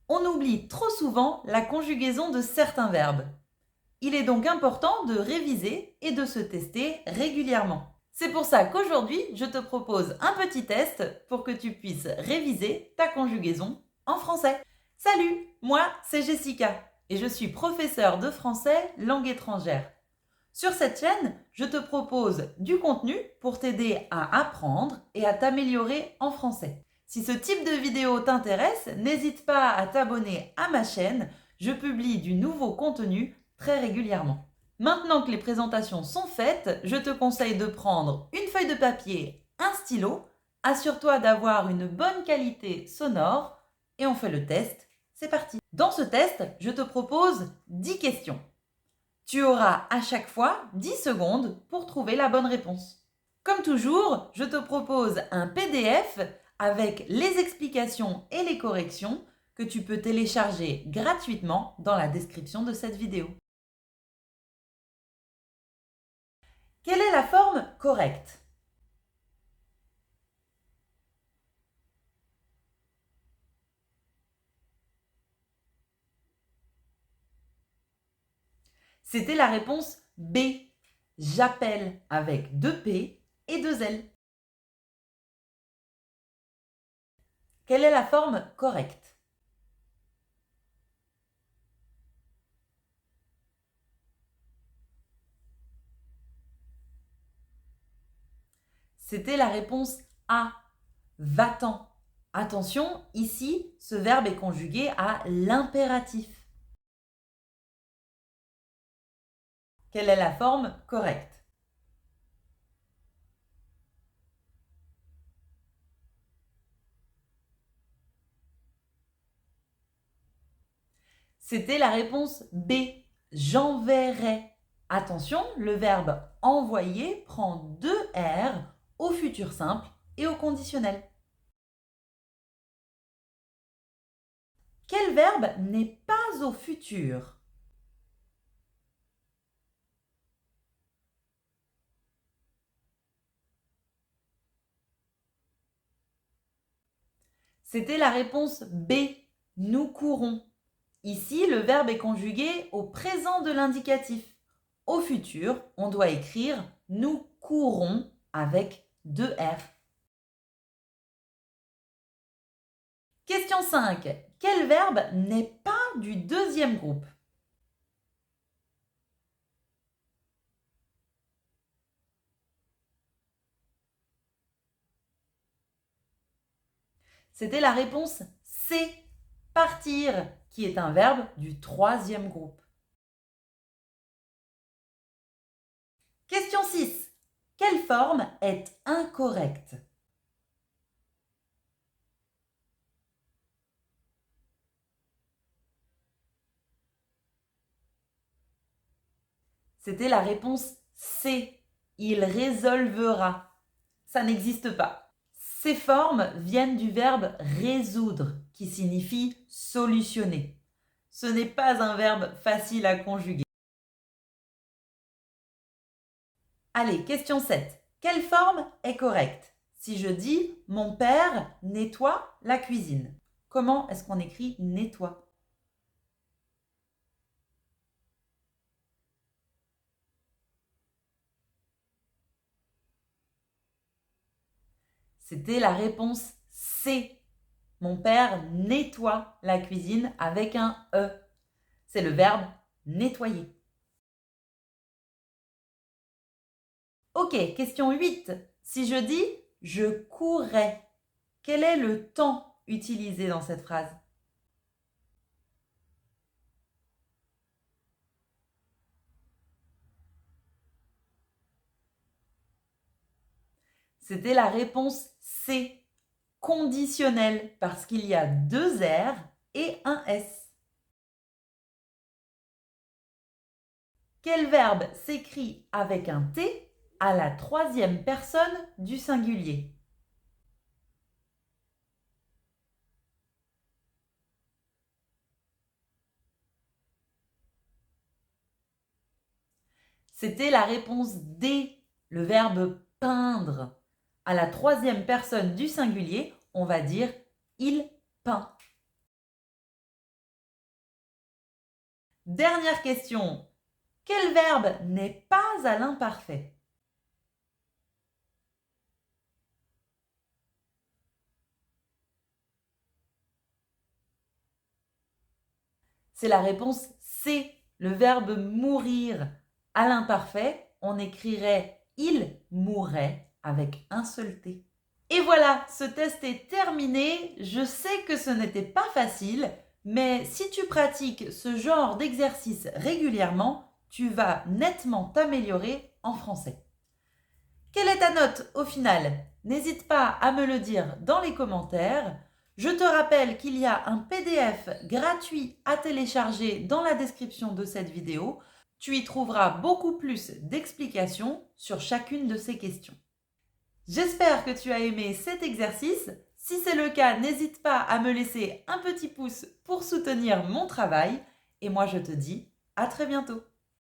On oublie trop souvent la conjugaison de certains verbes. Il est donc important de réviser et de se tester régulièrement. C'est pour ça qu'aujourd'hui, je te propose un petit test pour que tu puisses réviser ta conjugaison en français. Salut, moi c'est Jessica et je suis professeure de français langue étrangère. Sur cette chaîne, je te propose du contenu pour t'aider à apprendre et à t'améliorer en français. Si ce type de vidéo t'intéresse, n'hésite pas à t'abonner à ma chaîne. Je publie du nouveau contenu très régulièrement. Maintenant que les présentations sont faites, je te conseille de prendre une feuille de papier, un stylo. Assure-toi d'avoir une bonne qualité sonore et on fait le test. C'est parti. Dans ce test, je te propose 10 questions. Tu auras à chaque fois 10 secondes pour trouver la bonne réponse. Comme toujours, je te propose un PDF avec les explications et les corrections que tu peux télécharger gratuitement dans la description de cette vidéo. Quelle est la forme correcte? C'était la réponse B. J'appelle avec 2 P et 2 L. Quelle est la forme correcte? C'était la réponse A. Va-t'en. Attention, ici, ce verbe est conjugué à l'impératif. Quelle est la forme correcte? C'était la réponse B. J'enverrai. Attention, le verbe envoyer prend 2 R au futur simple et au conditionnel. Quel verbe n'est pas au futur? C'était la réponse B. Nous courons. Ici, le verbe est conjugué au présent de l'indicatif. Au futur, on doit écrire nous courons avec 2 R. Question 5. Quel verbe n'est pas du deuxième groupe? C'était la réponse C. Partir, qui est un verbe du troisième groupe. Question 6. Quelle forme est incorrecte? C'était la réponse C. Il résolvera. Ça n'existe pas. Ces formes viennent du verbe résoudre, qui signifie solutionner. Ce n'est pas un verbe facile à conjuguer. Allez, question 7. Quelle forme est correcte? Si je dis « Mon père nettoie la cuisine », comment est-ce qu'on écrit « nettoie » ? C'était la réponse C. Mon père nettoie la cuisine avec un E. C'est le verbe nettoyer. Ok, question 8. Si je dis « je courais », quel est le temps utilisé dans cette phrase? C'était la réponse C. Conditionnel, parce qu'il y a 2 R et un S. Quel verbe s'écrit avec un T à la troisième personne du singulier? C'était la réponse D, le verbe peindre. À la troisième personne du singulier, on va dire il peint. Dernière question. Quel verbe n'est pas à l'imparfait? C'est la réponse C, le verbe mourir. À l'imparfait, on écrirait il mourrait avec un seul T. Et voilà, ce test est terminé. Je sais que ce n'était pas facile, mais si tu pratiques ce genre d'exercice régulièrement, tu vas nettement t'améliorer en français. Quelle est ta note au final? N'hésite pas à me le dire dans les commentaires. Je te rappelle qu'il y a un PDF gratuit à télécharger dans la description de cette vidéo. Tu y trouveras beaucoup plus d'explications sur chacune de ces questions. J'espère que tu as aimé cet exercice. Si c'est le cas, n'hésite pas à me laisser un petit pouce pour soutenir mon travail. Et moi, je te dis à très bientôt.